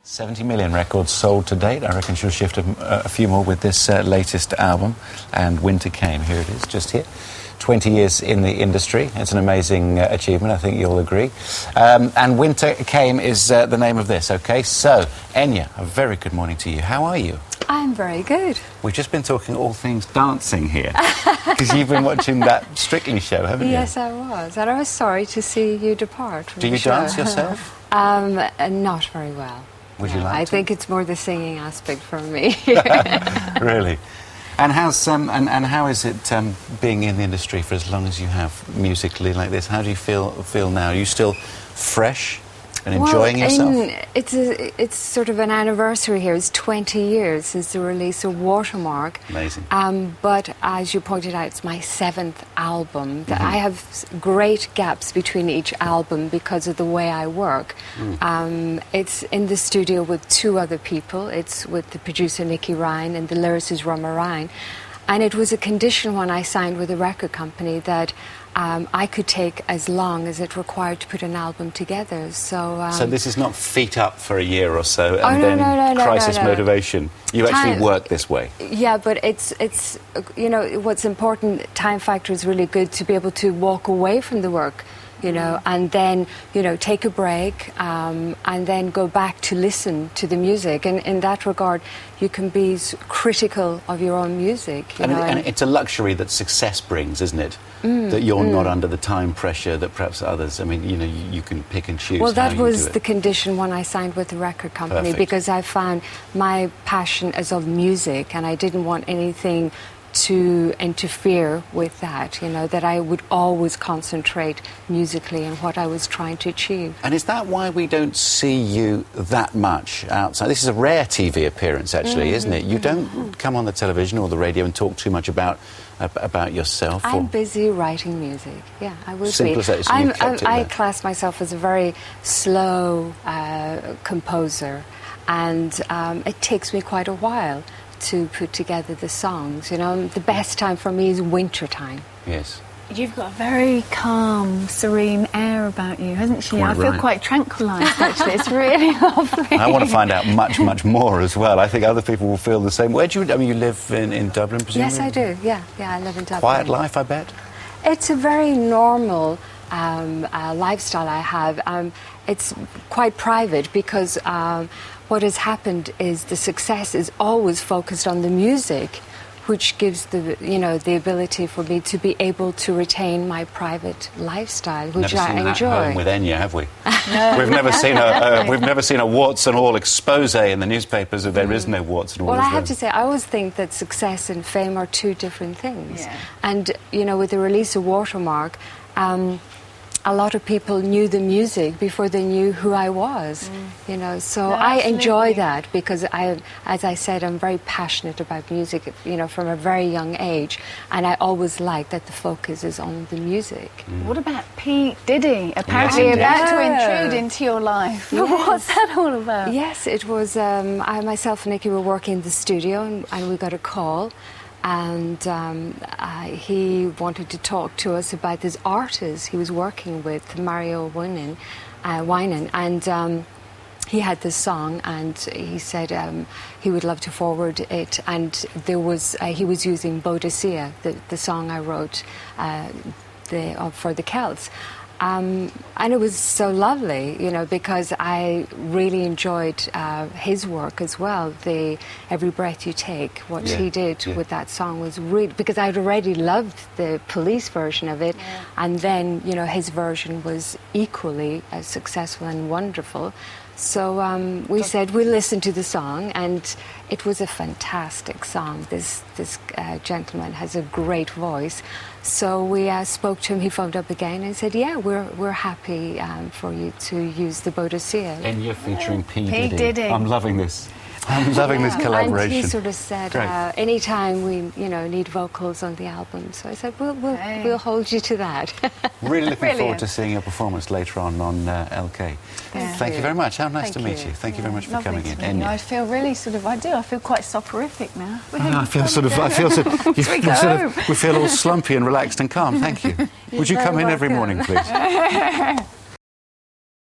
70 million records sold to date. I reckon she'll shift a few more with this latest album. And Winter Came. Here it is, just here. 20 years in the industry. It's an amazing achievement, I think you'll agree. And Winter Came is the name of this, OK? So, Enya, a very good morning to you. How are you? I'm very good. We've just been talking all things dancing here. Because you've been watching that Strictly show, haven't you? Yes, I was. And I was sorry to see you depart from Do you the show. dance yourself? Not very well. Would you like I to? think it's more the singing aspect for me. Really? And how is it being in the industry for as long as you have musically like this? How do you feel now? Are you still fresh and enjoying yourself? It's sort of an anniversary here. It's 20 years since the release of Watermark. Amazing. But as you pointed out, it's my 7th album. I have great gaps between each album because of the way I work. It's in the studio with 2 other people. It's with the producer Nicky Ryan and the lyricist Roma Ryan. And it was a condition when I signed with the record company that I could take as long as it required to put an album together. So this is not feet up for a year or so and no, crisis motivation. You actually work this way. Yeah, but it's you know, what's important, time factor is really good to be able to walk away from the work, you know, and then, you know, take a break and then go back to listen to the music. And in that regard, you can be critical of your own music. And it's a luxury that success brings, isn't it? That you're not under the time pressure that perhaps others, I mean, you know, you can pick and choose. Well, that how you was do it. the condition when I signed with the record company. Perfect. Because I found my passion is of music and I didn't want anything to interfere with that, you know, that I would always concentrate musically on what I was trying to achieve. And is that why we don't see you that much outside? This is a rare TV appearance, actually, isn't it? You don't come on the television or the radio and talk too much about yourself. I'm busy writing music. Yeah, I would Simple be. as that, so you've kept it I there. class myself as a very slow composer, and it takes me quite a while to put together the songs. You know, the best time for me is winter time. Yes. You've got a very calm, serene air about you, hasn't she? Quite I feel right. quite tranquilised, actually. It's really lovely. I want to find out much, much more as well. I think other people will feel the same. Where do you, I mean, you live in Dublin, presumably? Yes, I do. Yeah, I live in Dublin. Quiet life, I bet? It's a very normal lifestyle I have. It's quite private because what has happened is the success is always focused on the music, which gives the ability for me to be able to retain my private lifestyle, which Never I seen enjoy. that home with Enya, have we? No. We've never seen a warts and all expose in the newspapers that there is no warts and all. Well, I have to say, I always think that success and fame are 2 different things. Yeah. And, you know, with the release of Watermark, a lot of people knew the music before they knew who I was, you know. So No, I enjoy absolutely. that because as I said, I'm very passionate about music, you know, from a very young age. And I always like that the focus is on the music. What about P. Diddy? Apparently Yes, about to indeed. intrude into your life. Yes. What's that all about? Yes, it was, I myself and Nicky were working in the studio and we got a call. And he wanted to talk to us about this artist he was working with, Mario Wynan, and he had this song, and he said he would love to forward it. And there was he was using Boadicea, the song I wrote for the Celts. And it was so lovely, you know, because I really enjoyed his work as well. The Every Breath You Take, what he did with that song was really, because I'd already loved the Police version of it, and then, you know, his version was equally as successful and wonderful. So we said we'll listen to the song, and it was a fantastic song. This gentleman has a great voice. So we spoke to him. He phoned up again and said, "Yeah, we're happy for you to use the Boadicea." Enya featuring P. Diddy. I'm loving this. I'm loving this collaboration. And he sort of said, anytime we, you know, need vocals on the album. So I said, we'll hold you to that. Really looking forward to seeing your performance later on LK. Thank you very much. How nice to meet you. Thank you very much for coming in. Enya. I feel really I feel quite soporific now. I feel we feel all slumpy and relaxed and calm. Thank you. Would you come in every morning, please?